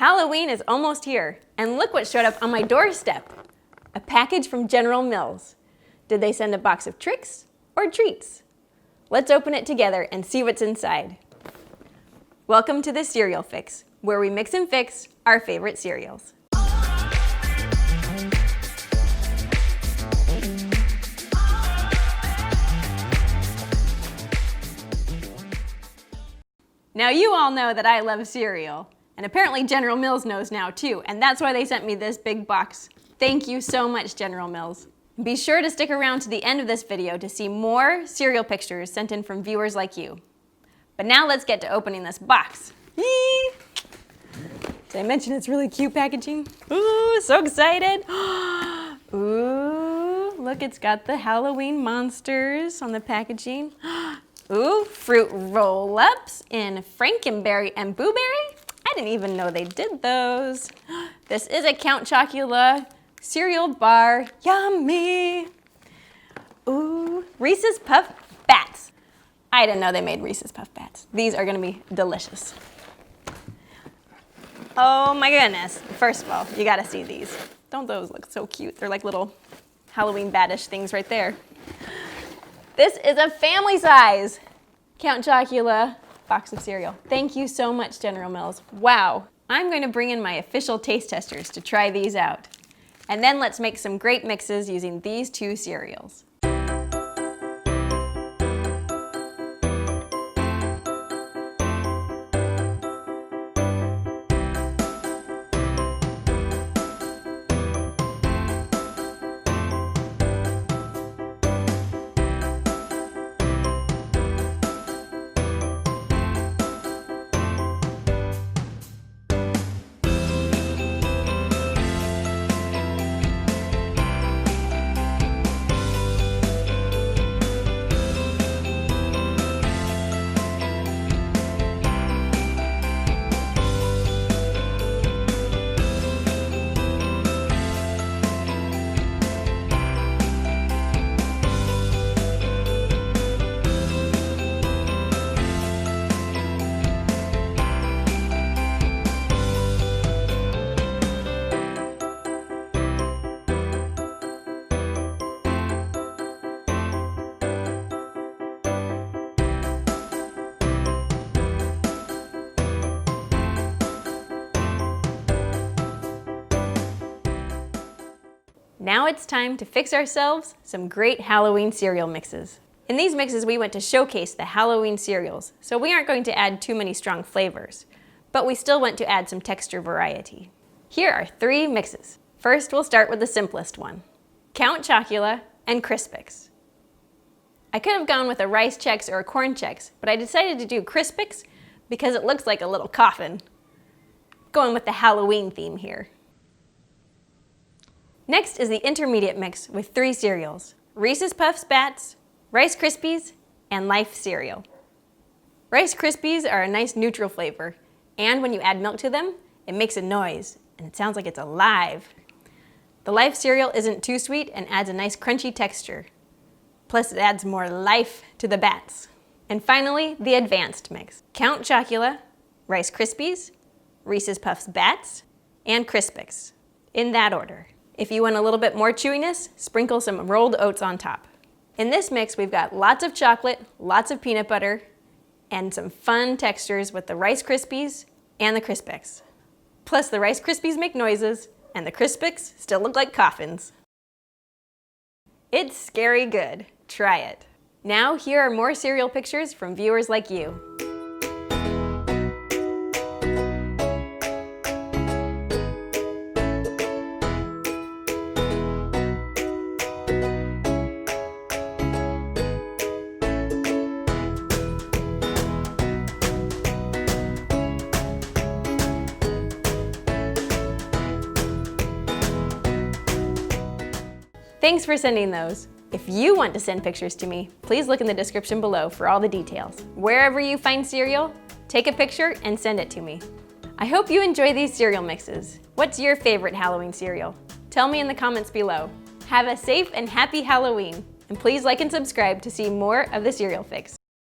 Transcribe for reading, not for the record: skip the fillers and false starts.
Halloween is almost here, and look what showed up on my doorstep. A package from General Mills. Did they send a box of tricks or treats? Let's open it together and see what's inside. Welcome to the Cereal Fix, where we mix and fix our favorite cereals. Now you all know that I love cereal. And apparently General Mills knows now too, and that's why they sent me this big box. Thank you so much, General Mills. Be sure to stick around to the end of this video to see more cereal pictures sent in from viewers like you. But now let's get to opening this box. Yee! Did I mention it's really cute packaging? Ooh, so excited. Ooh, look, it's got the Halloween monsters on the packaging. Ooh, fruit roll-ups in Frankenberry and Blueberry. I didn't even know they did those. This is a Count Chocula cereal bar. Yummy! Ooh, Reese's Puff Bats. I didn't know they made Reese's Puff Bats. These are gonna be delicious. Oh my goodness. First of all, you gotta see these. Don't those look so cute? They're like little Halloween badish things right there. This is a family size Count Chocula box of cereal. Thank you so much, General Mills. Wow. I'm going to bring in my official taste testers to try these out. And then let's make some great mixes using these two cereals. Now it's time to fix ourselves some great Halloween cereal mixes. In these mixes, we went to showcase the Halloween cereals, so we aren't going to add too many strong flavors, but we still want to add some texture variety. Here are 3 mixes. First, we'll start with the simplest one, Count Chocula and Crispix. I could have gone with a Rice Chex or a Corn Chex, but I decided to do Crispix because it looks like a little coffin. Going with the Halloween theme here. Next is the intermediate mix with 3 cereals, Reese's Puffs Bats, Rice Krispies, and Life cereal. Rice Krispies are a nice neutral flavor, and when you add milk to them, it makes a noise, and it sounds like it's alive. The Life cereal isn't too sweet and adds a nice crunchy texture. Plus it adds more life to the bats. And finally, the advanced mix, Count Chocula, Rice Krispies, Reese's Puffs Bats, and Crispix, in that order. If you want a little bit more chewiness, sprinkle some rolled oats on top. In this mix, we've got lots of chocolate, lots of peanut butter, and some fun textures with the Rice Krispies and the Crispix. Plus the Rice Krispies make noises, and the Crispix still look like coffins. It's scary good. Try it. Now, here are more cereal pictures from viewers like you. Thanks for sending those. If you want to send pictures to me, please look in the description below for all the details. Wherever you find cereal, take a picture and send it to me. I hope you enjoy these cereal mixes. What's your favorite Halloween cereal? Tell me in the comments below. Have a safe and happy Halloween, and please like and subscribe to see more of the Cereal Fix.